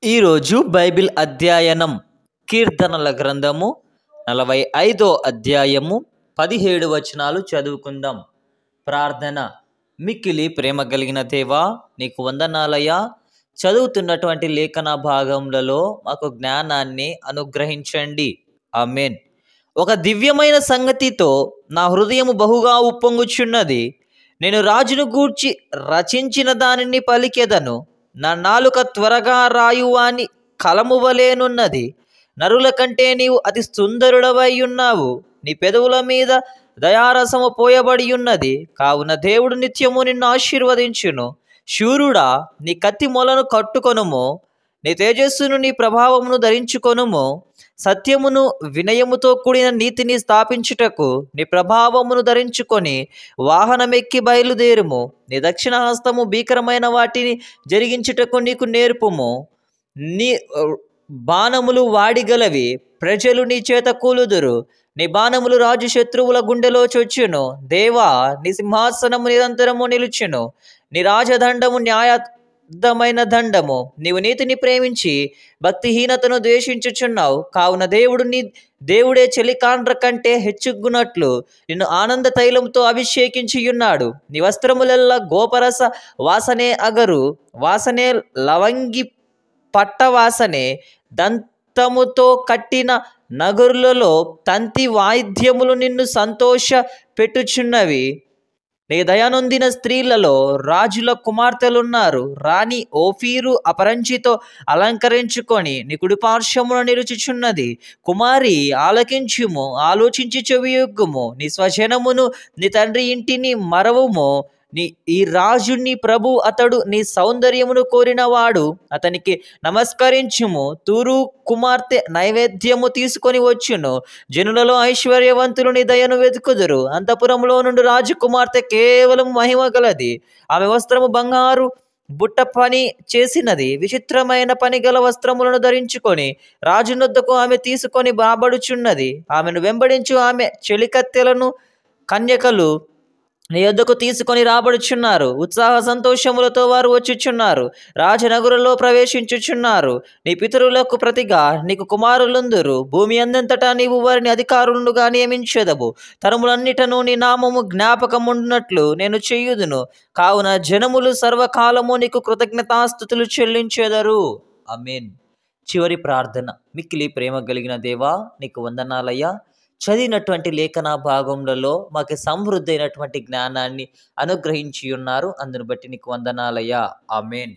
ఈరోజు బైబిల్ అధ్యయనం కీర్తనల గ్రంథము 45వ అధ్యాయము 17 వచనాలు చదువుకుందాం. ప్రార్థన. మిక్కిలి ప్రేమ కలిగిన దేవా, నీకు వందనాలయ్యా. చదువుతున్నటువంటి లేఖన భాగములలో మాకు జ్ఞానాన్ని అనుగ్రహించండి. ఆమేన్. ఒక దివ్యమైన సంగతితో నా హృదయము బహుగా ఉప్పొంగుచున్నది. నేను రాజును గూర్చి రచించిన దానిని పలికెదను. నా నాలుక త్వరగా రాయువాని కలము వలెనున్నది. నరుల కంటే నీవు అతి సుందరుడవై ఉన్నావు. నీ పెదవుల మీద దయారసము పోయబడి ఉన్నది. కావున దేవుడు నిత్యము నిన్ను ఆశీర్వదించును. శూరుడా, నీ కత్తి మొలను కట్టుకొనుము. నీ తేజస్సును, నీ ప్రభావమును ధరించుకొనుము. సత్యమును వినయముతో కూడిన నీతిని స్థాపించుటకు నీ ప్రభావమును ధరించుకొని వాహనమెక్కి బయలుదేరుము. నీ దక్షిణ హస్తము భీకరమైన వాటిని జరిగించుటకు నీకు నేర్పుము. నీ బాణములు వాడిగలవి, ప్రజలు నీ చేత కూలుదురు. నీ బాణములు రాజు శత్రువుల గుండెలో చొచ్చును. దేవా, నీ సింహాసనము నిరంతరము నిలుచును. నీ రాజదండము న్యాయమైన దండము. నీవు నీతిని ప్రేమించి భక్తిహీనతను ద్వేషించుచున్నావు. కావున దేవుడే చెలికాండ్ర కంటే హెచ్చుగునట్లు నిన్ను ఆనంద తైలంతో అభిషేకించియున్నాడు. నీ వస్త్రములెల్లా గోపరస వాసనే అగరు వాసనే, లవంగి పట్ట వాసనే. దంతముతో కట్టిన నగరులలో తంతి వాయిద్యములు నిన్ను సంతోష పెట్టుచున్నవి. నీ దయానొందిన స్త్రీలలో రాజుల కుమార్తెలున్నారు. రాణి ఓఫీరు అపరంజితో అలంకరించుకొని నీ కుడిపార్శ్వమున నిలుచుచున్నది. కుమారి, ఆలకించుము, ఆలోచించి చెవియొగ్గుము. నీ స్వజనమును, నీ తండ్రి ఇంటిని మరవుము. ఈ రాజు నీ ప్రభు, అతడు నీ సౌందర్యమును కోరినవాడు. అతనికి నమస్కరించుము. తూరు కుమార్తె నైవేద్యము తీసుకొని వచ్చును. జనులలో ఐశ్వర్యవంతులు నీ దయను వెతుకుదురు. అంతఃపురములో నుండి రాజకుమార్తె కేవలం మహిమ గలది. ఆమె వస్త్రము బంగారు బుట్ట పని చేసినది. విచిత్రమైన పని గల వస్త్రములను ధరించుకొని రాజునొద్దకు ఆమె తీసుకొని బాబడుచున్నది. ఆమెను వెంబడించు ఆమె చెలికత్తెలను కన్యకలు నీ యొద్దకు తీసుకొని రాబడుచున్నారు. ఉత్సాహ సంతోషములతో వారు వచ్చుచున్నారు. రాజనగరులో ప్రవేశించుచున్నారు. నీ పితరులకు ప్రతిగా నీకు కుమారులందురు. భూమి అందంతటా నీవు వారిని అధికారులుగా నియమించెదవు. తరములన్నిటను నీ నామము జ్ఞాపకముండునట్లు నేను చేయుదును. కావున జనములు సర్వకాలము నీకు కృతజ్ఞతాస్తుతులు చెల్లించెదరు. ఆమేన్. చివరి ప్రార్థన. మిక్కిలి ప్రేమ కలిగిన దేవా, నీకు వందనాలయ్యా. చదివినటువంటి లేఖన భాగములలో మాకు సమృద్ధి అయినటువంటి జ్ఞానాన్ని అనుగ్రహించి ఉన్నారు. అందును బట్టి నీకు వందనాలయ్యా. ఆమేన్.